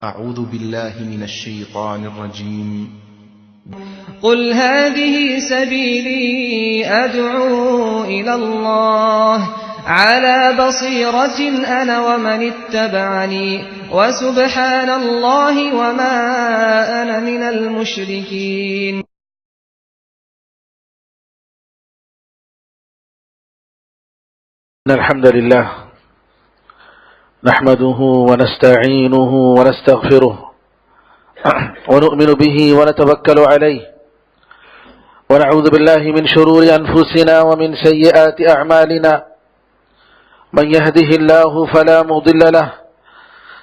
أعوذ بالله من الشيطان الرجيم. قل هذه سبيلي أدعو إلى الله على بصيرة أنا ومن اتبعني وسبحان الله وما أنا من المشركين. الحمد لله نحمده ونستعينه ونستغفره ونؤمن به ونتوكل عليه ونعوذ بالله من شرور أنفسنا ومن سيئات أعمالنا من يهده الله فلا مضل له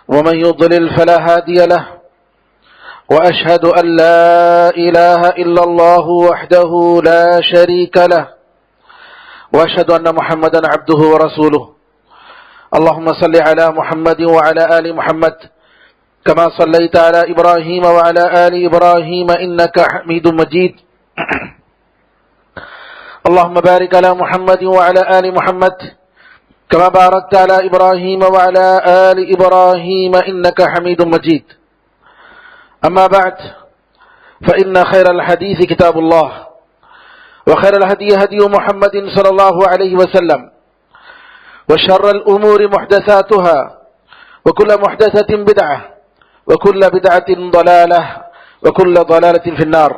ومن يضلل فلا هادي له وأشهد أن لا إله إلا الله وحده لا شريك له وأشهد أن محمدا عبده ورسوله. اللهم صل على محمد وعلى آل محمد كما صليت على إبراهيم وعلى آل إبراهيم إنك حميد مجيد. اللهم بارك على محمد وعلى آل محمد كما باركت على إبراهيم وعلى آل إبراهيم إنك حميد مجيد. أما بعد فإن خير الحديث كتاب الله وخير الهدي هدي محمد صلى الله عليه وسلم وشر الأمور محدثاتها وكل محدثة بدعة وكل بدعة ضلالة وكل ضلالة في النار.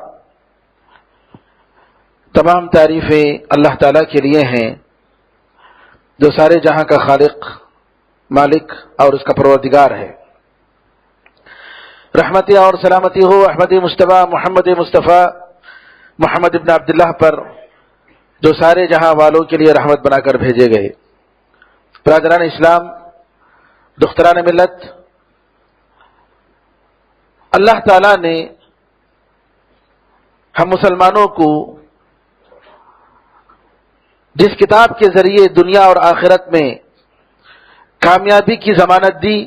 تمام تعریفیں اللہ تعالیٰ کے لیے ہیں جو سارے جہاں کا خالق، مالک اور اس کا پروردگار ہے. رحمت اور سلامتی ہو احمد مصطفیٰ محمد مصطفیٰ محمد ابن عبداللہ پر جو سارے جہاں والوں کے لیے رحمت بنا کر بھیجے گئے. برادران اسلام، دختران ملت، اللہ تعالیٰ نے ہم مسلمانوں کو جس کتاب کے ذریعے دنیا اور آخرت میں کامیابی کی ضمانت دی،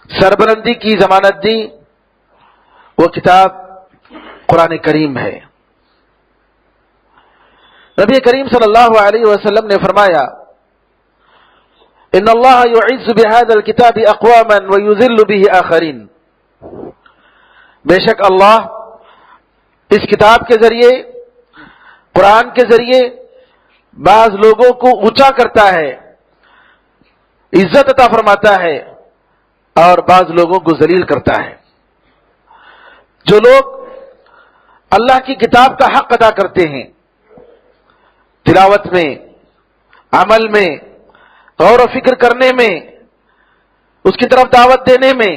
سربلندی کی ضمانت دی، وہ کتاب قرآن کریم ہے. نبی کریم صلی اللہ علیہ وسلم نے فرمایا ان اللہ یعز بهذا الكتاب اقواما ويذل به آخرین. بے شک اللہ اس کتاب کے ذریعے، قرآن کے ذریعے بعض لوگوں کو اونچا کرتا ہے، عزت عطا فرماتا ہے، اور بعض لوگوں کو ذلیل کرتا ہے. جو لوگ اللہ کی کتاب کا حق ادا کرتے ہیں، تلاوت میں، عمل میں، غور و فکر کرنے میں، اس کی طرف دعوت دینے میں،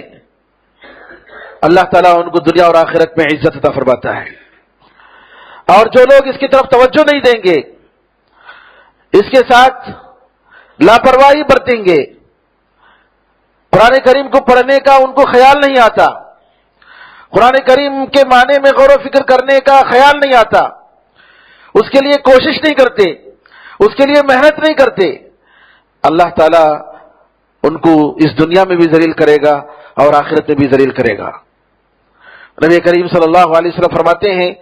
اللہ تعالیٰ ان کو دنیا اور آخرت میں عزت عطا فرماتا ہے. اور جو لوگ اس کی طرف توجہ نہیں دیں گے، اس کے ساتھ لاپرواہی برتیں گے، قرآن کریم کو پڑھنے کا ان کو خیال نہیں آتا، قرآن کریم کے معنی میں غور و فکر کرنے کا خیال نہیں آتا، اس کے لیے کوشش نہیں کرتے، اس کے لیے محنت نہیں کرتے، اللہ تعالیٰ ان کو اس دنیا میں بھی ذلیل کرے گا اور آخرت میں بھی ذلیل کرے گا. نبی کریم صلی اللہ علیہ وسلم فرماتے ہیں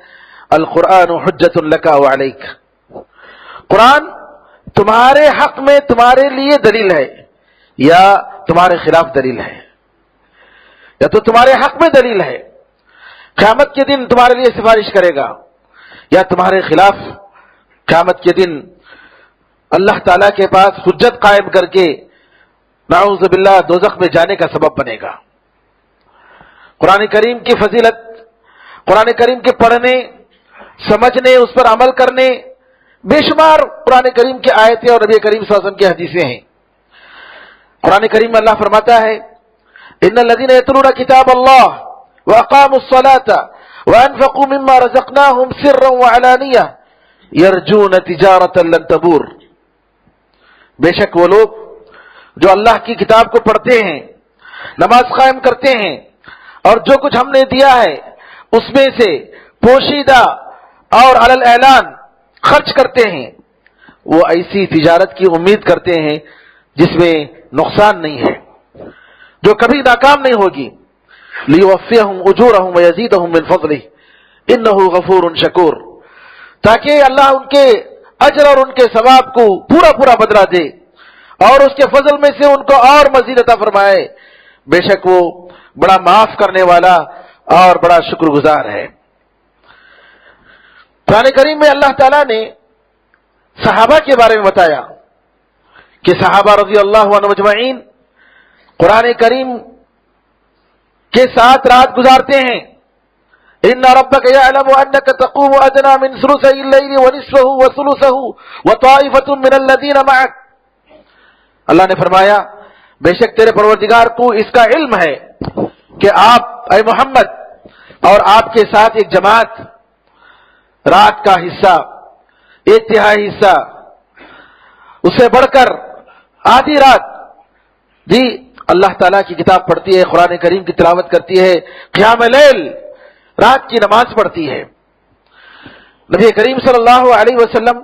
القرآن حجت لک وعلیک. قرآن تمہارے حق میں تمہارے لیے دلیل ہے یا تمہارے خلاف دلیل ہے، یا تو تمہارے حق میں دلیل ہے، قیامت کے دن تمہارے لیے سفارش کرے گا، یا تمہارے خلاف قیامت کے دن اللہ تعالیٰ کے پاس حجت قائم کر کے نعوذ باللہ دوزخ میں جانے کا سبب بنے گا. قرآن کریم کی فضیلت، قرآن کریم کے پڑھنے، سمجھنے، اس پر عمل کرنے، بے شمار قرآن کریم کی آیتیں اور نبی کریم صلی اللہ علیہ وسلم کی حدیثیں ہیں. قرآن کریم میں اللہ فرماتا ہے ان الذین یتلون کتاب اللہ واقاموا الصلاة وانفقوا مما رزقناهم سرا وعلانیہ یرجون تجارۃ لن تبور. بے شک وہ لوگ جو اللہ کی کتاب کو پڑھتے ہیں، نماز قائم کرتے ہیں، اور جو کچھ ہم نے دیا ہے اس میں سے پوشیدہ اور علی الاعلان خرچ کرتے ہیں، وہ ایسی تجارت کی امید کرتے ہیں جس میں نقصان نہیں ہے، جو کبھی ناکام نہیں ہوگی. لیوفیہم اجورہم ویزیدہم من فضلہ انہ غفور شکور. تاکہ اللہ ان کے اجر اور ان کے ثواب کو پورا بدلہ دے اور اس کے فضل میں سے ان کو اور مزید عطا فرمائے. بے شک وہ بڑا معاف کرنے والا اور بڑا شکر گزار ہے۔ قرآن کریم میں اللہ تعالیٰ نے صحابہ کے بارے میں بتایا کہ صحابہ رضی اللہ عنہ مجمعین قرآن کریم کے ساتھ رات گزارتے ہیں۔ ان ربک یعلم انک تقوم ادنی من ثلثی اللیل ونصفہ وثلثہ وطائفۃ من الذین معک، اللہ نے فرمایا بے شک تیرے پروردگار کو اس کا علم ہے کہ آپ اے محمد اور آپ کے ساتھ ایک جماعت رات کا حصہ، ایک تہائی حصہ، اس سے بڑھ کر آدھی رات جی اللہ تعالیٰ کی کتاب پڑھتی ہے، قرآن کریم کی تلاوت کرتی ہے، قیام لیل رات کی نماز پڑھتی ہے۔ نبی کریم صلی اللہ علیہ وسلم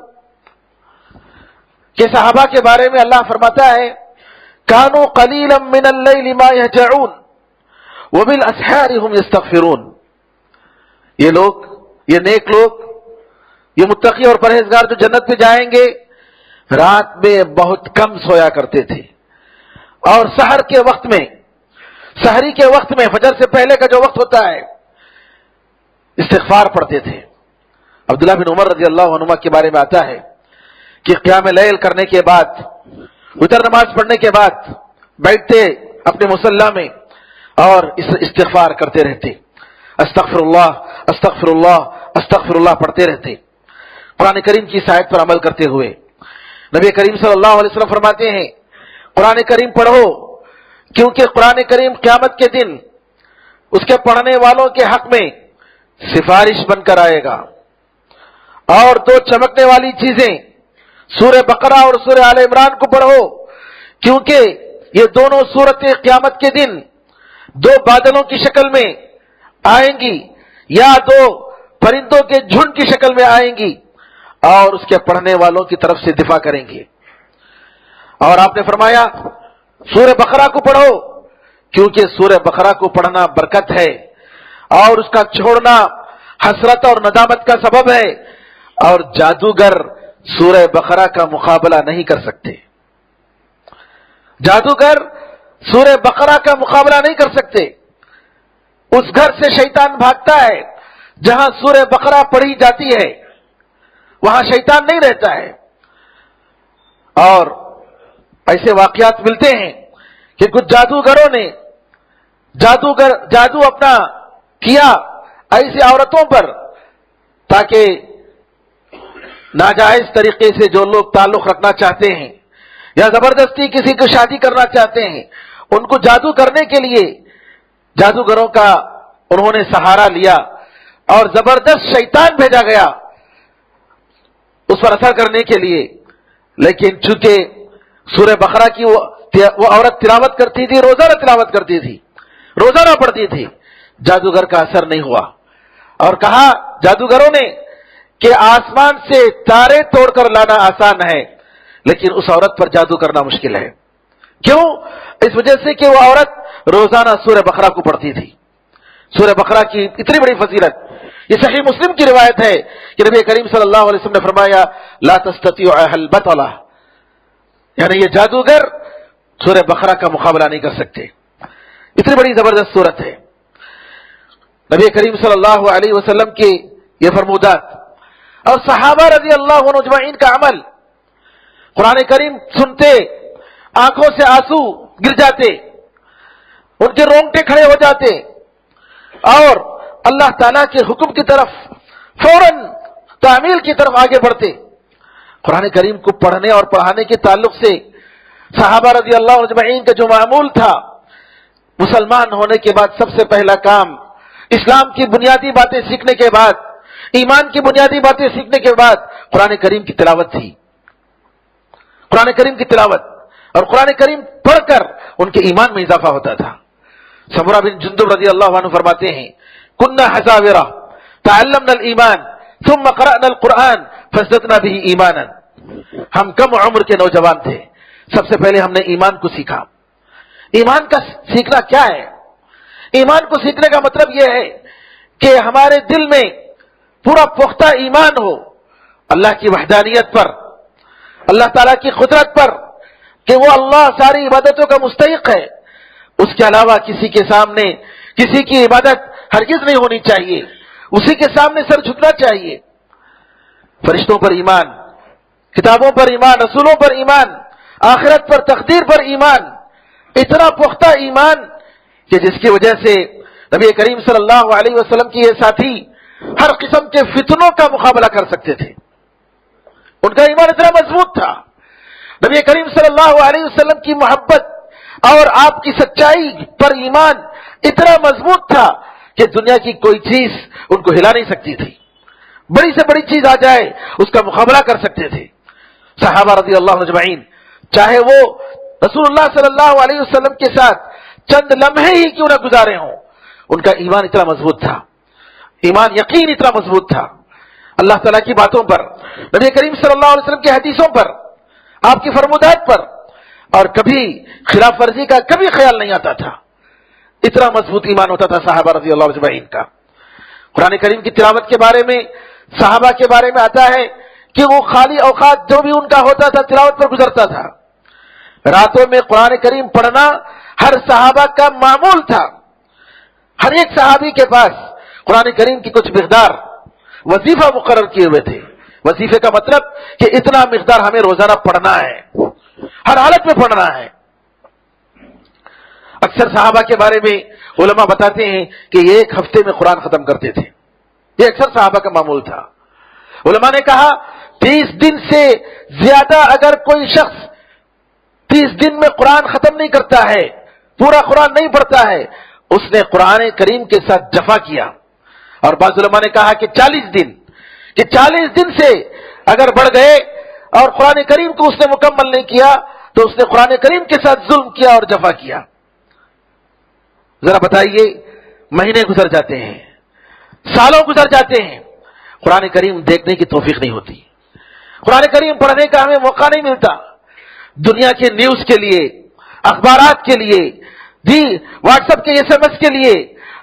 کے صحابہ کے بارے میں اللہ فرماتا ہے کانوا قلیلا من اللیل ما یہجعون وبالاسحار هم یستغفرون، یہ لوگ، یہ نیک لوگ، یہ متقی اور پرہیزگار جو جنت میں جائیں گے رات میں بہت کم سویا کرتے تھے اور سحر کے وقت میں، سحری کے وقت میں، فجر سے پہلے کا جو وقت ہوتا ہے استغفار پڑھتے تھے۔ عبداللہ بن عمر رضی اللہ عنہما کے بارے میں آتا ہے کہ قیام لیل کرنے کے بعد، وتر نماز پڑھنے کے بعد بیٹھتے اپنے مصلی میں اور استغفار کرتے رہتے، استغفر اللہ استغفر اللہ استغفر اللہ پڑھتے رہتے، قرآن کریم کی اس آیت پر عمل کرتے ہوئے۔ نبی کریم صلی اللہ علیہ وسلم فرماتے ہیں قرآن کریم پڑھو کیونکہ قرآن کریم قیامت کے دن اس کے پڑھنے والوں کے حق میں سفارش بن کر آئے گا۔ اور دو چمکنے والی چیزیں سورہ بقرہ اور سورہ آل عمران کو پڑھو کیونکہ یہ دونوں سورتیں قیامت کے دن دو بادلوں کی شکل میں آئیں گی یا دو پرندوں کے جھنڈ کی شکل میں آئیں گی اور اس کے پڑھنے والوں کی طرف سے دفاع کریں گے۔ اور آپ نے فرمایا سورہ بقرہ کو پڑھو کیونکہ سورہ بقرہ کو پڑھنا برکت ہے اور اس کا چھوڑنا حسرت اور ندامت کا سبب ہے، اور جادوگر سورہ بقرہ کا مقابلہ نہیں کر سکتے، جادوگر سورہ بقرہ کا مقابلہ نہیں کر سکتے۔ اس گھر سے شیطان بھاگتا ہے جہاں سورہ بقرہ پڑھی جاتی ہے، وہاں شیطان نہیں رہتا ہے۔ اور ایسے واقعات ملتے ہیں کہ کچھ جادوگروں نے جادو اپنا کیا ایسی عورتوں پر تاکہ ناجائز طریقے سے جو لوگ تعلق رکھنا چاہتے ہیں یا زبردستی کسی کو شادی کرنا چاہتے ہیں ان کو جادو کرنے کے لیے جادوگروں کا انہوں نے سہارا لیا اور زبردست شیطان بھیجا گیا اس پر اثر کرنے کے لیے۔ لیکن چونکہ سورہ بقرہ کی وہ عورت تلاوت کرتی تھی، روزانہ تلاوت کرتی تھی، روزانہ پڑھتی تھی، جادوگر کا اثر نہیں ہوا۔ اور کہا جادوگروں نے کہ آسمان سے تارے توڑ کر لانا آسان ہے لیکن اس عورت پر جادو کرنا مشکل ہے۔ کیوں؟ اس وجہ سے کہ وہ عورت روزانہ سورہ بقرہ کو پڑھتی تھی۔ سورہ بقرہ کی اتنی بڑی فضیلت، یہ صحیح مسلم کی روایت ہے کہ نبی کریم صلی اللہ علیہ وسلم نے فرمایا لا تستطيع البطلہ، یعنی یہ جادوگر سورہ بقرہ کا مقابلہ نہیں کر سکتے، اتنی بڑی زبردست صورت ہے۔ نبی کریم صلی اللہ علیہ وسلم کی یہ فرمودات اور صحابہ رضی اللہ عنہ اجمعین کا عمل، قرآن کریم سنتے آنکھوں سے آنسو گر جاتے، ان کے رونگٹے کھڑے ہو جاتے اور اللہ تعالیٰ کے حکم کی طرف فوراً تعمیل کی طرف آگے بڑھتے۔ قرآن کریم کو پڑھنے اور پڑھانے کے تعلق سے صحابہ رضی اللہ عنہ اجمعین کا جو معمول تھا، مسلمان ہونے کے بعد سب سے پہلا کام اسلام کی بنیادی باتیں سیکھنے کے بعد، ایمان کی بنیادی باتیں سیکھنے کے بعد قرآن کریم کی تلاوت تھی، قرآن کریم کی تلاوت، اور قرآن کریم پڑھ کر ان کے ایمان میں اضافہ ہوتا تھا۔ سمرہ بن جندب رضی اللہ عنہ فرماتے ہیں کننا حزاورہ تعلمنا الایمان ثم قرأنا القرآن فازددنا به ایمانا، ہم کم عمر کے نوجوان تھے، سب سے پہلے ہم نے ایمان کو سیکھا۔ ایمان کا سیکھنا کیا ہے؟ ایمان کو سیکھنے کا مطلب یہ ہے کہ ہمارے دل میں پورا پختہ ایمان ہو اللہ کی وحدانیت پر، اللہ تعالیٰ کی قدرت پر، کہ وہ اللہ ساری عبادتوں کا مستحق ہے، اس کے علاوہ کسی کے سامنے کسی کی عبادت ہرگز نہیں ہونی چاہیے، اسی کے سامنے سر جھکنا چاہیے۔ فرشتوں پر ایمان، کتابوں پر ایمان، رسولوں پر ایمان، آخرت پر، تقدیر پر ایمان، اتنا پختہ ایمان کہ جس کی وجہ سے نبی کریم صلی اللہ علیہ وسلم کی یہ ساتھی ہر قسم کے فتنوں کا مقابلہ کر سکتے تھے۔ ان کا ایمان اتنا مضبوط تھا، نبی کریم صلی اللہ علیہ وسلم کی محبت اور آپ کی سچائی پر ایمان اتنا مضبوط تھا کہ دنیا کی کوئی چیز ان کو ہلا نہیں سکتی تھی، بڑی سے بڑی چیز آ جائے اس کا مقابلہ کر سکتے تھے۔ صحابہ رضی اللہ عنہ اجمعین، چاہے وہ رسول اللہ صلی اللہ علیہ وسلم کے ساتھ چند لمحے ہی کیوں نہ گزارے ہوں، ان کا ایمان اتنا مضبوط تھا، ایمان یقین اتنا مضبوط تھا اللہ تعالیٰ کی باتوں پر، نبی کریم صلی اللہ علیہ وسلم کی حدیثوں پر، آپ کی فرمودات پر، اور کبھی خلاف ورزی کا کبھی خیال نہیں آتا تھا۔ اتنا مضبوط ایمان ہوتا تھا صحابہ رضی اللہ اجمعین کا۔ قرآن کریم کی تلاوت کے بارے میں صحابہ کے بارے میں آتا ہے کہ وہ خالی اوقات جو بھی ان کا ہوتا تھا تلاوت پر گزرتا تھا۔ راتوں میں قرآن کریم پڑھنا ہر صحابہ کا معمول تھا۔ ہر ایک صحابی کے پاس قرآن کریم کی کچھ مقدار وظیفہ مقرر کیے ہوئے تھے۔ وظیفے کا مطلب کہ اتنا مقدار ہمیں روزانہ پڑھنا ہے، ہر حالت میں پڑھنا ہے۔ اکثر صحابہ کے بارے میں علماء بتاتے ہیں کہ یہ ایک ہفتے میں قرآن ختم کرتے تھے، یہ اکثر صحابہ کا معمول تھا۔ علماء نے کہا 30 دن سے زیادہ اگر کوئی شخص 30 دن میں قرآن ختم نہیں کرتا ہے، پورا قرآن نہیں پڑھتا ہے، اس نے قرآن کریم کے ساتھ جفا کیا۔ اور بعض علماء نے کہا کہ 40 دن سے اگر بڑھ گئے اور قرآن کریم کو اس نے مکمل نہیں کیا تو اس نے قرآن کریم کے ساتھ ظلم کیا اور جفا کیا۔ ذرا بتائیے، مہینے گزر جاتے ہیں، سالوں گزر جاتے ہیں، قرآن کریم دیکھنے کی توفیق نہیں ہوتی، قرآن کریم پڑھنے کا ہمیں موقع نہیں ملتا۔ دنیا کے نیوز کے لیے، اخبارات کے لیے، واٹس ایپ کے SMS کے لیے،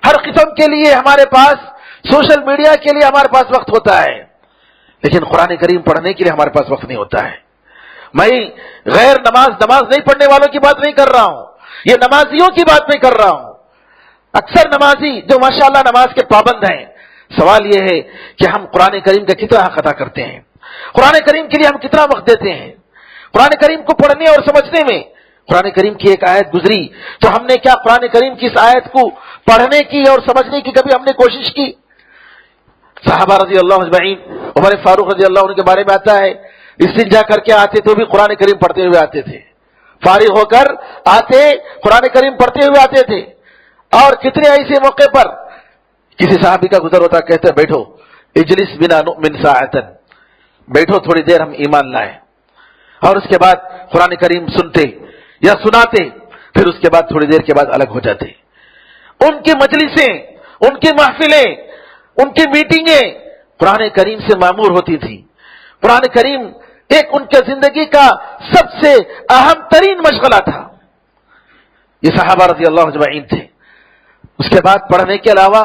ہر قسم کے لیے ہمارے پاس، سوشل میڈیا کے لیے ہمارے پاس وقت ہوتا ہے، لیکن قرآن کریم پڑھنے کے لیے ہمارے پاس وقت نہیں ہوتا ہے۔ میں غیر نماز نہیں پڑھنے والوں کی بات نہیں کر رہا ہوں، یہ نمازیوں کی بات میں کر رہا ہوں۔ اکثر نمازی جو ماشاءاللہ نماز کے پابند ہیں، سوال یہ ہے کہ ہم قرآن کریم کا کتنا حق ادا کرتے ہیں، قرآن کریم کے لیے ہم کتنا وقت دیتے ہیں۔ قرآن کریم کو پڑھنے اور سمجھنے میں قرآن کریم کی ایک آیت گزری تو ہم نے کیا قرآن کریم کی اس آیت کو پڑھنے کی اور سمجھنے کی کبھی ہم نے کوشش کی؟ صحابہ رضی اللہ اجمعین، عمر فاروق رضی اللہ عنہ کے بارے میں آتا ہے، استنجا کر کے آتے تو بھی قرآن کریم پڑھتے ہوئے آتے تھے، فارغ ہو کر آتے قرآن کریم پڑھتے ہوئے آتے تھے۔ اور کتنے ایسے موقع پر کسی صحابی کا گزر ہوتا، کہتے بیٹھو اجلس بنا نؤمن ساعتن، بیٹھو تھوڑی دیر ہم ایمان لائیں، اور اس کے بعد قرآن کریم سنتے یا سناتے، پھر اس کے بعد تھوڑی دیر کے بعد الگ ہو جاتے۔ ان کی مجلسیں، ان کی محفلیں، ان کی میٹنگیں قرآن کریم سے معمور ہوتی تھی۔ قرآن کریم ایک ان کے زندگی کا سب سے اہم ترین مشغلہ تھا۔ یہ صحابہ رضی اللہ اجمعین تھے۔ اس کے بعد پڑھنے کے علاوہ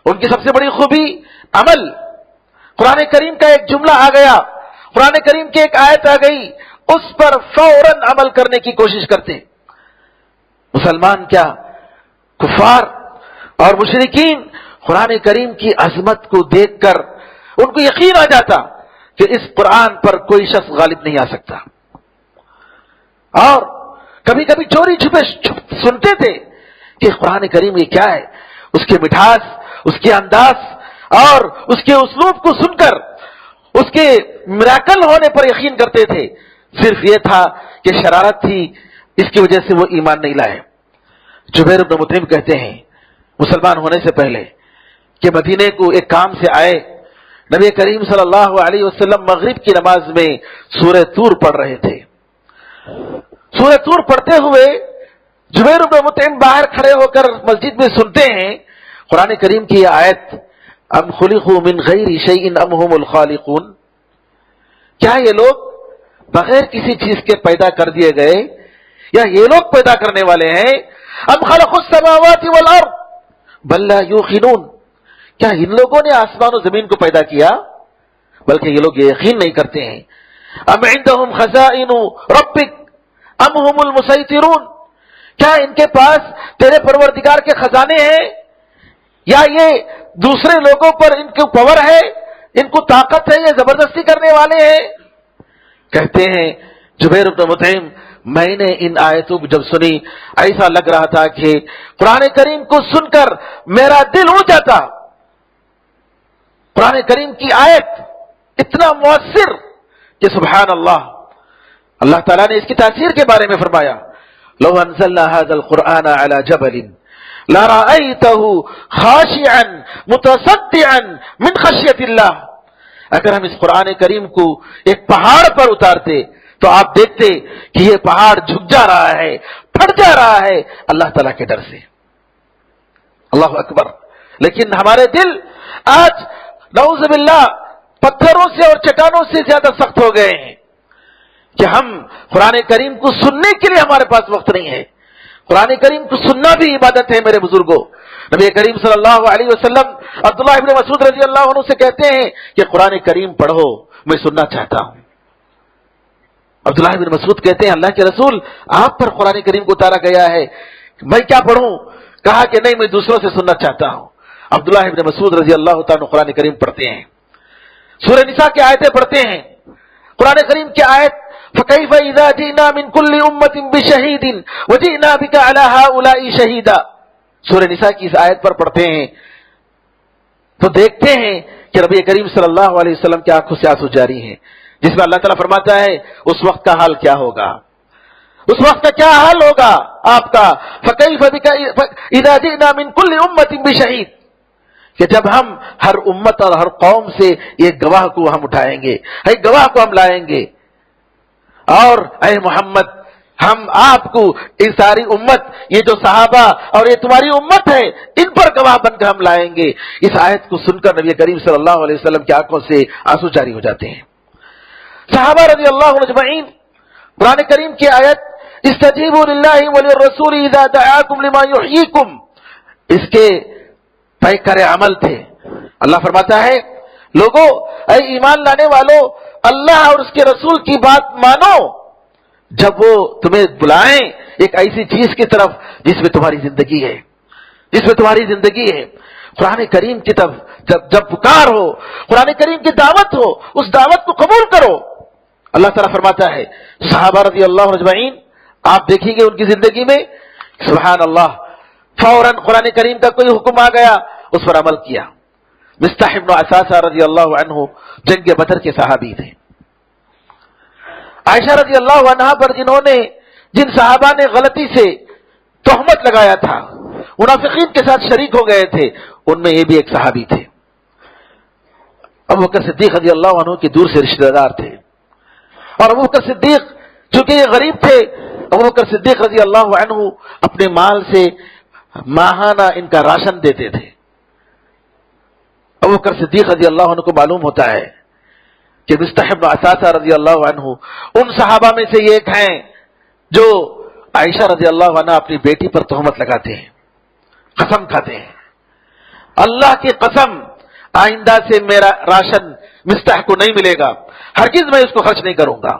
ان کی سب سے بڑی خوبی عمل۔ قرآن کریم کا ایک جملہ آ گیا، قرآن کریم کی ایک آیت آ گئی، اس پر فوراً عمل کرنے کی کوشش کرتے۔ مسلمان کیا، کفار اور مشرکین قرآن کریم کی عظمت کو دیکھ کر ان کو یقین آ جاتا کہ اس قرآن پر کوئی شخص غالب نہیں آ سکتا، اور کبھی کبھی چوری چھپے سنتے تھے کہ قرآن کریم یہ کیا ہے، اس کے مٹھاس، اس کے انداز اور اس کے اسلوب کو سن کر اس کے میراکل ہونے پر یقین کرتے تھے۔ صرف یہ تھا کہ شرارت تھی، اس کی وجہ سے وہ ایمان نہیں لائے۔ جبیر بن مطعم کہتے ہیں مسلمان ہونے سے پہلے کہ مدینے کو ایک کام سے آئے، نبی کریم صلی اللہ علیہ وسلم مغرب کی نماز میں سورہ طور پڑھ رہے تھے۔ سورہ طور پڑھتے ہوئے جبیر بن مطعم باہر کھڑے ہو کر مسجد میں سنتے ہیں قرآن کریم کی یہ آیت، ام خلقوا من غیر شیء ام هم الخالقون، کیا یہ لوگ بغیر کسی چیز کے پیدا کر دیے گئے یا یہ لوگ پیدا کرنے والے ہیں؟ ام خلقوا السماوات والارض بل لا یوقنون، کیا ان لوگوں نے آسمان و زمین کو پیدا کیا؟ بلکہ یہ لوگ یہ یقین نہیں کرتے ہیں۔ ام عندهم خزائن ربک ام هم المسیطرون، کیا ان کے پاس تیرے پروردگار کے خزانے ہیں یا یہ دوسرے لوگوں پر ان کو پاور ہے, ان کو طاقت ہے, یہ زبردستی کرنے والے ہیں؟ کہتے ہیں جبیر بن مطعم میں نے ان آیتوں کو جب سنی ایسا لگ رہا تھا کہ قرآن کریم کو سن کر میرا دل اڑ جاتا. قرآن کریم کی آیت اتنا مؤثر کہ سبحان اللہ. اللہ تعالیٰ نے اس کی تاثیر کے بارے میں فرمایا لو انزلنا هذا القرآن على جبل لرأيته خاشعا متصدعا من خشية الله. اگر ہم اس قرآن کریم کو ایک پہاڑ پر اتارتے تو آپ دیکھتے کہ یہ پہاڑ جھک جا رہا ہے, پھٹ جا رہا ہے اللہ تعالیٰ کے ڈر سے. اللہ اکبر. لیکن ہمارے دل آج نعوذ باللہ پتھروں سے اور چٹانوں سے زیادہ سخت ہو گئے ہیں کہ ہم قرآن کریم کو سننے کے لیے ہمارے پاس وقت نہیں ہے. قرآن کریم کو سننا بھی عبادت ہے میرے بزرگوں. نبی کریم صلی اللہ علیہ وسلم عبداللہ ابن مسعود رضی اللہ عنہ سے کہتے ہیں کہ قرآن کریم پڑھو, میں سننا چاہتا ہوں. عبداللہ ابن مسعود کہتے ہیں اللہ کے رسول آپ پر قرآن کریم کو اتارا گیا ہے, میں کیا پڑھوں؟ کہا کہ نہیں, میں دوسروں سے سننا چاہتا ہوں. عبداللہ ابن مسعود رضی اللہ تعالیٰ قرآن کریم پڑھتے ہیں, سورہ نساء کی آیتیں پڑھتے ہیں. قرآن کریم کی آیت فَكَيْفَ إِذَا جِئْنَا مِن كُلِّ أُمَّةٍ بِشَهِيدٍ وَجِئْنَا بِكَ عَلَى هَؤُلَاءِ شَهِيدًا. سورہ نساء کی اس آیت پر پڑھتے ہیں تو دیکھتے ہیں کہ نبی کریم صلی اللہ علیہ وسلم کی آنکھوں سے آنسو جاری ہیں, جس میں اللہ تعالیٰ فرماتا ہے اس وقت کا حال کیا ہوگا, اس وقت کا کیا حال ہوگا آپ کا. فَكَيْفَ بِكَ إِذَا جِئْنَا مِن كُلِّ أُمَّةٍ بِشَهِيدٍ, کہ جب ہم ہر امت اور ہر قوم سے ایک گواہ کو ہم اٹھائیں گے, ایک گواہ کو ہم لائیں گے, اور اے محمد ہم آپ کو اس ساری امت, یہ جو صحابہ اور یہ تمہاری امت ہے, ان پر گواہ بن کر ہم لائیں گے. اس آیت کو سن کر نبی کریم صلی اللہ علیہ وسلم کی آنکھوں سے آنسو جاری ہو جاتے ہیں. صحابہ رضی اللہ عنہ اجمعین قرآن کریم کی آیت استجیبوا للہ وللرسول اذا دعاکم لما یحییکم, اس کے پیکر عمل تھے. اللہ فرماتا ہے لوگوں, اے ایمان لانے والو, اللہ اور اس کے رسول کی بات مانو جب وہ تمہیں بلائیں ایک ایسی چیز کی طرف جس میں تمہاری زندگی ہے, جس میں تمہاری زندگی ہے. قرآن کریم کی طرف جب پکار ہو, قرآن کریم کی دعوت ہو, اس دعوت کو قبول کرو. اللہ تعالیٰ فرماتا ہے صحابہ رضی اللہ عنہ اجمعین آپ دیکھیں گے ان کی زندگی میں سبحان اللہ فوراً قرآن کریم کا کوئی حکم آ گیا, اس پر عمل کیا. مصطح بن عثاثہ رضی اللہ عنہ جنگ بدر کے صحابی تھے. عائشہ رضی اللہ عنہا پر جن صحابہ نے غلطی سے تہمت لگایا تھا, منافقین کے ساتھ شریک ہو گئے تھے, ان میں یہ بھی ایک صحابی تھے. ابو بکر صدیق رضی اللہ عنہ کے دور سے رشتہ دار تھے, اور ابو بکر صدیق چونکہ یہ غریب تھے, ابو بکر صدیق رضی اللہ عنہ اپنے مال سے ماہانہ ان کا راشن دیتے تھے. ابو بکر صدیق رضی اللہ عنہ کو معلوم ہوتا ہے کہ مصطح بن عثاثہ رضی اللہ عنہ ان صحابہ میں سے ایک ہیں جو عائشہ رضی اللہ عنہ اپنی بیٹی پر تہمت لگاتے ہیں, قسم کھاتے ہیں اللہ کی قسم آئندہ سے میرا راشن مصطح کو نہیں ملے گا, ہرگز میں اس کو خرچ نہیں کروں گا.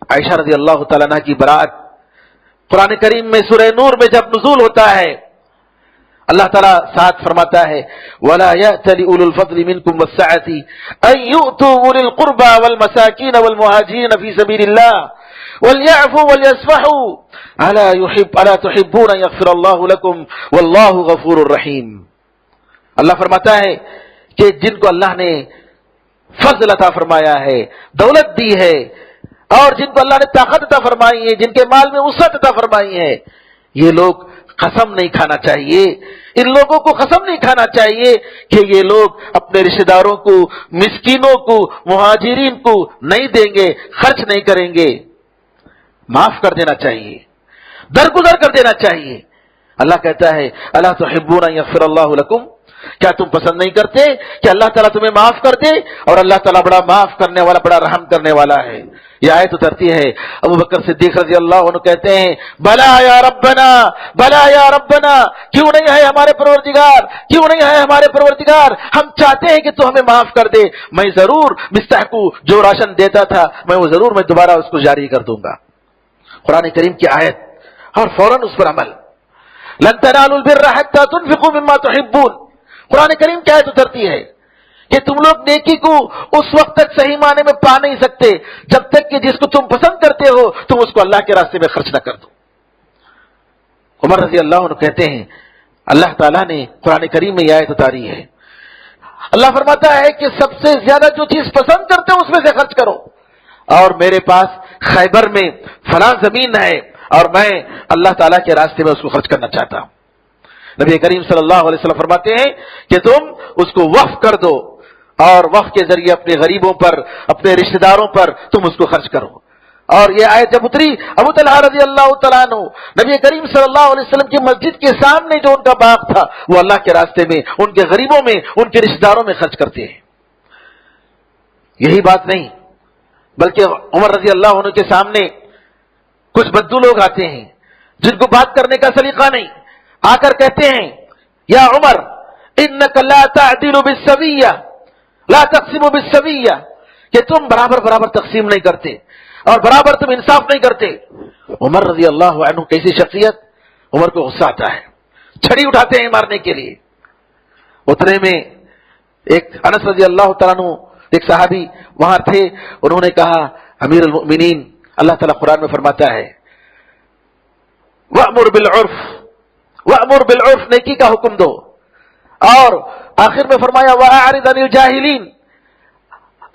عائشہ رضی اللہ تعالیٰ عنہ کی برات قرآن کریم میں سورہ نور میں جب نزول ہوتا ہے اللہ تعالیٰ ساتھ فرماتا ہے وَلَا يَأْتَلِ أُولُو الْفَضْلِ مِنْكُمْ وَالسَّعَةِ أَنْ يُؤْتُوا أُولِي الْقُرْبَى وَالْمَسَاكِينَ وَالْمُهَاجِرِينَ فِي سَبِيلِ اللَّهِ وَلْيَعْفُوا وَلْيَصْفَحُوا أَلَا تُحِبُّونَ أَنْ يَغْفِرَ اللَّهُ لَكُمْ وَاللَّهُ غَفُورٌ رَحِيمٌ. اللہ فرماتا ہے کہ جن کو اللہ نے فضل عطا فرمایا ہے, دولت دی ہے, اور جن کو اللہ نے طاقت عطا فرمائی ہے, جن کے مال میں وسعت عطا فرمائی ہے, یہ لوگ قسم نہیں کھانا چاہیے, ان لوگوں کو قسم نہیں کھانا چاہیے کہ یہ لوگ اپنے رشتہ داروں کو, مسکینوں کو, مہاجرین کو نہیں دیں گے, خرچ نہیں کریں گے. معاف کر دینا چاہیے, درگزر کر دینا چاہیے. اللہ کہتا ہے الا تحبون ان یغفر اللہ لکم, کیا تم پسند نہیں کرتے کہ اللہ تعالیٰ تمہیں معاف کر دے؟ اور اللہ تعالیٰ بڑا معاف کرنے والا, بڑا رحم کرنے والا ہے. یہ آیت اترتی ہے, ابو بکر صدیق رضی اللہ عنہ کہتے ہیں بلا یا ربنا, بلا یا ربنا, کیوں نہیں ہے ہمارے پروردگار, کیوں نہیں ہے ہمارے پروردگار, ہم چاہتے ہیں کہ تو ہمیں معاف کر دے. میں ضرور مصطح کو جو راشن دیتا تھا میں وہ ضرور میں دوبارہ اس کو جاری کر دوں گا. قرآن کریم کی آیت اور فوراً اس پر عمل. لن تنالوا البر حتى تنفقوا مما تحبون. قرآن کریم کی آیت اترتی ہے کہ تم لوگ نیکی کو اس وقت تک صحیح معنی میں پا نہیں سکتے جب تک کہ جس کو تم پسند کرتے ہو تم اس کو اللہ کے راستے میں خرچ نہ کر دو. عمر رضی اللہ عنہ کہتے ہیں اللہ تعالیٰ نے قرآن کریم میں یہ آیت اتاری ہے. اللہ فرماتا ہے کہ سب سے زیادہ جو چیز پسند کرتے ہو اس میں سے خرچ کرو. اور میرے پاس خیبر میں فلاں زمین ہے اور میں اللہ تعالیٰ کے راستے میں اس کو خرچ کرنا چاہتا ہوں. نبی کریم صلی اللہ علیہ وسلم فرماتے ہیں کہ تم اس کو وقف کر دو اور وقف کے ذریعے اپنے غریبوں پر اپنے رشتہ داروں پر تم اس کو خرچ کرو. اور یہ آیت جب اتری ابو طلحہ رضی اللہ تعالیٰ عنہ نبی کریم صلی اللہ علیہ وسلم کی مسجد کے سامنے جو ان کا باغ تھا وہ اللہ کے راستے میں ان کے غریبوں میں ان کے رشتہ داروں میں خرچ کرتے ہیں. یہی بات نہیں بلکہ عمر رضی اللہ عنہ کے سامنے کچھ بدو لوگ آتے ہیں جن کو بات کرنے کا سلیقہ نہیں. آ کر کہتے ہیں یا عمر انک لا تعدل بالسویہ لا تقسم بالسویہ کہ تم برابر تقسیم نہیں کرتے اور برابر تم انصاف نہیں کرتے. عمر رضی اللہ عنہ کیسی شخصیت. عمر کو غصہ آتا ہے, چھڑی اٹھاتے ہیں مارنے کے لیے. اتنے میں ایک انس رضی اللہ تعالیٰ عنہ ایک صحابی وہاں تھے. انہوں نے کہا امیر المؤمنین اللہ تعالیٰ قرآن میں فرماتا ہے وَأْمُرْ بِالْعُرْفِ نیکی کا حکم دو. اور آخر میں فرمایا وَأَعْرِضْ عَنِ الْجَاهِلِينَ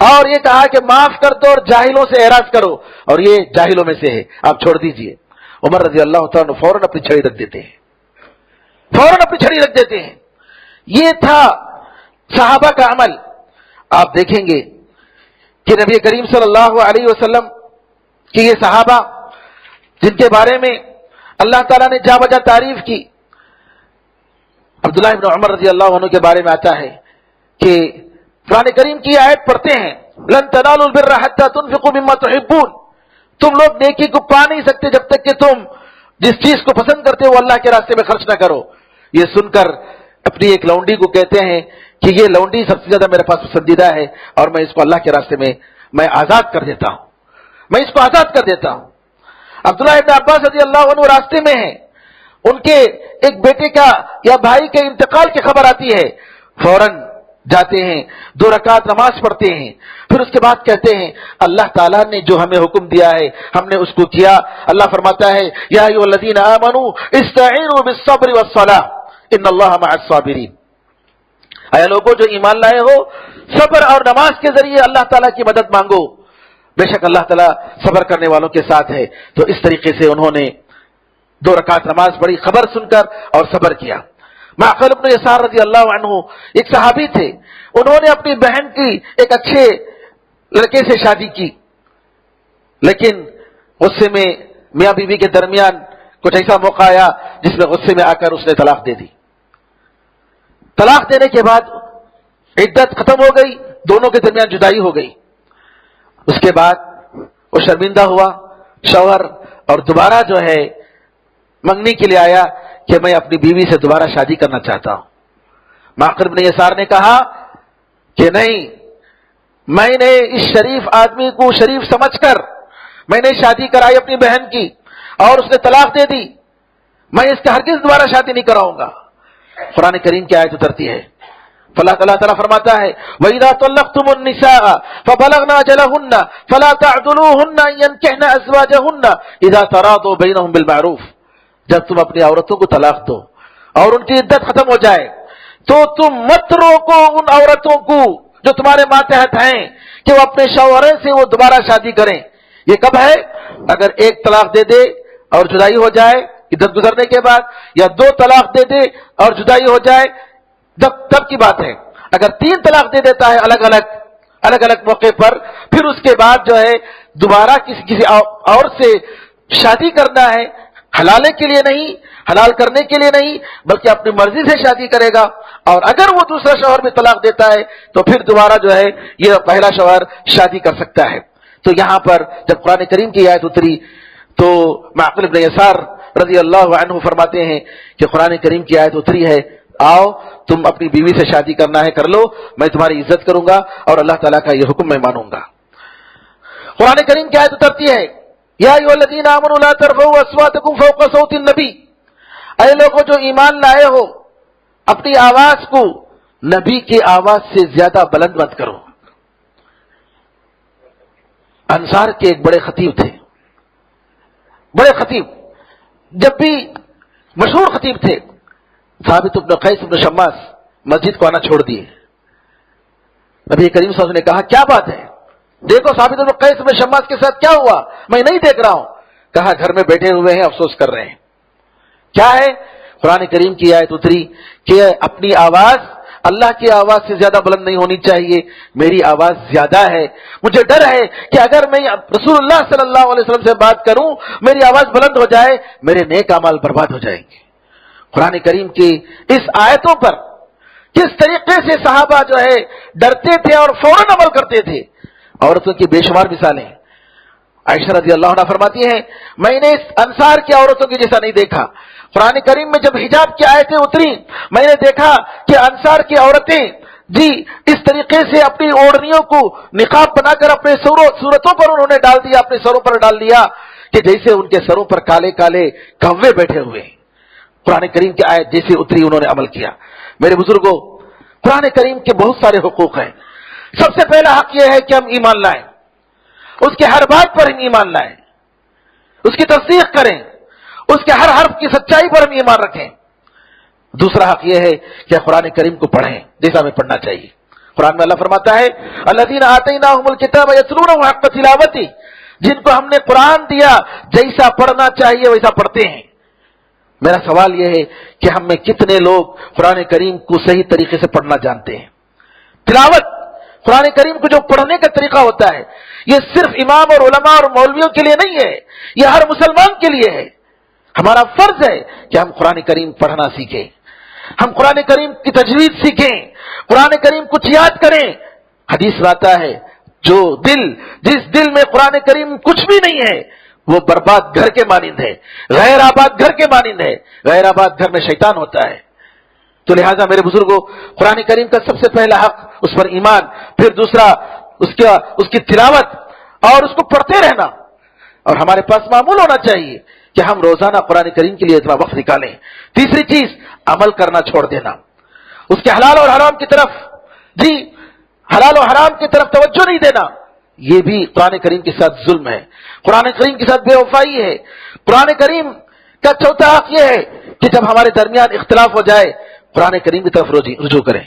اور یہ کہا کہ معاف کر دو اور جاہلوں سے اعراض کرو اور یہ جاہلوں میں سے ہے آپ چھوڑ دیجئے. عمر رضی اللہ تعالیٰ فوراً اپنی چھڑی رکھ دیتے ہیں, فوراً اپنی چھڑی رکھ دیتے ہیں. یہ تھا صحابہ کا عمل. آپ دیکھیں گے کہ نبی کریم صلی اللہ علیہ وسلم کی یہ صحابہ جن کے بارے میں اللہ تعالیٰ نے جا بجا تعریف کی. عبداللہ ابن عمر رضی اللہ عنہ کے بارے میں آتا ہے کہ قرآن کریم کی آیت پڑھتے ہیں لن تنالوا البر حتى تنفقوا مما تحبون. تم لوگ نیکی کو پا نہیں سکتے جب تک کہ تم جس چیز کو پسند کرتے ہو اللہ کے راستے میں خرچ نہ کرو. یہ سن کر اپنی ایک لونڈی کو کہتے ہیں کہ یہ لونڈی سب سے زیادہ میرے پاس پسندیدہ ہے اور میں اس کو اللہ کے راستے میں آزاد کر دیتا ہوں, میں اس کو آزاد کر دیتا ہوں. عبداللہ ابن عباس رضی اللہ عنہ راستے میں ہیں, ان کے ایک بیٹے کا یا بھائی کے انتقال کی خبر آتی ہے, فوراً جاتے ہیں 2 رکعت نماز پڑھتے ہیں. پھر اس کے بعد کہتے ہیں اللہ تعالیٰ نے جو ہمیں حکم دیا ہے ہم نے اس کو کیا. اللہ فرماتا ہے یا ایھا الذین آمنوا استعینوا بالصبر والصلاۃ ان اللہ مع الصابرین. اے لوگوں جو ایمان لائے ہو صبر اور نماز کے ذریعے اللہ تعالیٰ کی مدد مانگو, بے شک اللہ تعالیٰ صبر کرنے والوں کے ساتھ ہے. تو اس طریقے سے انہوں نے 2 رکعت نماز پڑھی خبر سن کر اور صبر کیا. معقل ابن یسار رضی اللہ عنہ ایک صحابی تھے, انہوں نے اپنی بہن کی ایک اچھے لڑکے سے شادی کی, لیکن غصے میں میاں بیوی کے درمیان کچھ ایسا موقع آیا جس میں غصے میں آ کر اس نے طلاق دے دی. طلاق دینے کے بعد عدت ختم ہو گئی, دونوں کے درمیان جدائی ہو گئی. اس کے بعد وہ شرمندہ ہوا شوہر اور دوبارہ جو ہے منگنی کے لیے آیا کہ میں اپنی بیوی سے دوبارہ شادی کرنا چاہتا ہوں. معقل بن یسار نے کہا کہ نہیں, میں نے اس شریف آدمی کو شریف سمجھ کر میں نے شادی کرائی اپنی بہن کی اور اس نے طلاق دے دی, میں اس کا ہرگز دوبارہ شادی نہیں کراؤں گا. قرآن کریم کی آیت اترتی ہے اللہ تعالیٰ فرماتا ہے وَإِذَا طَلَّقْتُمُ النِّسَاءَ فَبَلَغْنَ أَجَلَهُنَّ فَلَا تَعْضُلُوهُنَّ أَن يَنكِحْنَ أَزْوَاجَهُنَّ إِذَا تَرَاضُوا بَيْنَهُم بِالْمَعْرُوفِ. جب تم اپنی عورتوں کو طلاق دو اور ان کی عدت ختم ہو جائے تو تم مت روکو ان عورتوں کو جو تمہارے ماتحت ہیں کہ وہ اپنے شوہروں سے وہ دوبارہ شادی کریں. یہ کب ہے؟ اگر ایک طلاق دے دے اور جدائی ہو جائے عدت گزرنے کے بعد, یا 2 طلاق دے دے اور جدائی ہو جائے تب کی بات ہے. اگر 3 طلاق دے دیتا ہے الگ الگ موقع پر, پھر اس کے بعد جو ہے دوبارہ کسی اور سے شادی کرنا ہے, حلالے کے لیے نہیں, حلال کرنے کے لیے نہیں, بلکہ اپنی مرضی سے شادی کرے گا. اور اگر وہ دوسرا شوہر بھی طلاق دیتا ہے تو پھر دوبارہ جو ہے یہ پہلا شوہر شادی کر سکتا ہے. تو یہاں پر جب قرآن کریم کی آیت اتری تو معقل ابن یسار رضی اللہ عنہ فرماتے ہیں کہ قرآن کریم کی آیت اتری ہے آؤ تم اپنی بیوی سے شادی کرنا ہے کر لو, میں تمہاری عزت کروں گا اور اللہ تعالیٰ کا یہ حکم میں مانوں گا. قرآن کریم کی آیت اترتی ہے یا ایھا الذین آمنوا لا ترفعوا اصواتکم فوق صوت النبی، اے لوگوں جو ایمان لائے ہو اپنی آواز کو نبی کی آواز سے زیادہ بلند مت کرو۔ انصار کے ایک بڑے خطیب تھے، بڑے خطیب، جب بھی مشہور خطیب تھے، ثابت بن قیس بن شماس مسجد کو آنا چھوڑ دیے۔ نبی کریم صلی اللہ علیہ وسلم نے کہا کیا بات ہے؟ دیکھو ثابت بن قیس بن شماس کے ساتھ کیا ہوا، میں نہیں دیکھ رہا ہوں۔ کہا گھر میں بیٹھے ہوئے ہیں، افسوس کر رہے ہیں۔ کیا ہے؟ قرآن کریم کی آیت اتری کہ اپنی آواز اللہ کی آواز سے زیادہ بلند نہیں ہونی چاہیے، میری آواز زیادہ ہے، مجھے ڈر ہے کہ اگر میں رسول اللہ صلی اللہ علیہ وسلم سے بات کروں، میری آواز بلند ہو جائے، میرے نیک اعمال برباد ہو جائیں گے۔ قرآن کریم کی اس آیتوں پر کس طریقے سے صحابہ جو ہے ڈرتے تھے اور فوراً عمل کرتے تھے، عورتوں کی بے شمار مثالیں۔ عائشہ رضی اللہ عنہ فرماتی ہیں میں نے اس انصار کی عورتوں کی جیسا نہیں دیکھا۔ قرآن کریم میں جب حجاب کی آیتیں اتری، میں نے دیکھا کہ انصار کی عورتیں اس طریقے سے اپنی اوڑھنیوں کو نقاب بنا کر اپنے صورتوں پر انہوں نے ڈال دیا، اپنے سروں پر ڈال دیا کہ جیسے ان کے سروں پر کالے کالے کوے بیٹھے ہوئے ہیں۔ قرآن کریم کی آیت جیسے اتری انہوں نے عمل کیا۔ میرے بزرگوں، قرآن کریم کے بہت سارے حقوق ہیں۔ سب سے پہلا حق یہ ہے کہ ہم ایمان لائیں، اس کے ہر بات پر ہم ایمان لائیں، اس کی تصدیق کریں، اس کے ہر حرف کی سچائی پر ہم ایمان رکھیں۔ دوسرا حق یہ ہے کہ قرآن کریم کو پڑھیں جیسا ہمیں پڑھنا چاہیے۔ قرآن میں اللہ فرماتا ہے الذین آتیناہم الکتاب یتلونہ حق تلاوتہ، جن کو ہم نے قرآن دیا جیسا پڑھنا چاہیے ویسا پڑھتے ہیں۔ میرا سوال یہ ہے کہ ہم میں کتنے لوگ قرآن کریم کو صحیح طریقے سے پڑھنا جانتے ہیں؟ تلاوت قرآن کریم کو جو پڑھنے کا طریقہ ہوتا ہے، یہ صرف امام اور علماء اور مولویوں کے لیے نہیں ہے، یہ ہر مسلمان کے لیے ہے۔ ہمارا فرض ہے کہ ہم قرآن کریم پڑھنا سیکھیں، ہم قرآن کریم کی تجوید سیکھیں، قرآن کریم کچھ یاد کریں۔ حدیث میں آتا ہے جس دل میں قرآن کریم کچھ بھی نہیں ہے وہ برباد گھر کے مانند ہے، غیر آباد گھر کے مانند ہے۔ غیر آباد گھر میں شیطان ہوتا ہے۔ تو لہٰذا میرے بزرگوں، قرآن کریم کا سب سے پہلا حق اس پر ایمان، پھر دوسرا اس کی تلاوت اور اس کو پڑھتے رہنا، اور ہمارے پاس معمول ہونا چاہیے کہ ہم روزانہ قرآن کریم کے لیے اتنا وقت نکالیں۔ تیسری چیز، عمل کرنا چھوڑ دینا، اس کے حلال اور حرام کی طرف حلال و حرام کی طرف توجہ نہیں دینا، یہ بھی قرآن کریم کے ساتھ ظلم ہے، قرآن کریم کے ساتھ بے وفائی ہے۔ قرآن کریم کا چوتھا حق یہ ہے کہ جب ہمارے درمیان اختلاف ہو جائے قرآن کریم کی طرف رجوع کریں،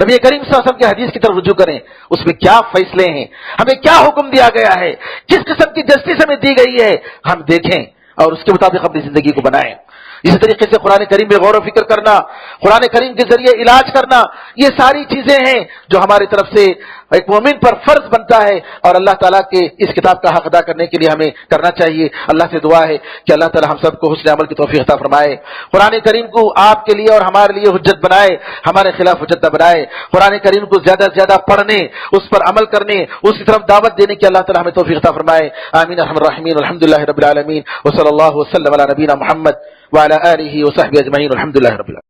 نبی کریم صلی اللہ علیہ وسلم کی حدیث کی طرف رجوع کریں، اس میں کیا فیصلے ہیں، ہمیں کیا حکم دیا گیا ہے، کس قسم کی جسٹس ہمیں دی گئی ہے، ہم دیکھیں اور اس کے مطابق اپنی زندگی کو بنائیں۔ اسی طریقے سے قرآن کریم میں غور و فکر کرنا، قرآن کریم کے ذریعے علاج کرنا، یہ ساری چیزیں ہیں جو ہماری طرف سے ایک مومن پر فرض بنتا ہے، اور اللہ تعالیٰ کے اس کتاب کا حق ادا کرنے کے لیے ہمیں کرنا چاہیے۔ اللہ سے دعا ہے کہ اللہ تعالیٰ ہم سب کو حسن عمل کی توفیق عطا فرمائے، قرآن کریم کو آپ کے لیے اور ہمارے لیے حجت بنائے، ہمارے خلاف حجت نہ بنائے۔ قرآن کریم کو زیادہ سے زیادہ پڑھنے، اس پر عمل کرنے، اس کی طرف دعوت دینے کی اللہ تعالیٰ ہمیں توفیق عطا فرمائے۔ آمین ارحم الراحمین، الحمدللہ رب العالمین، وصلی اللہ وسلم علی نبینا محمد وعلی آلہ وصحبہ اجمعین، الحمدللہ رب العالمین۔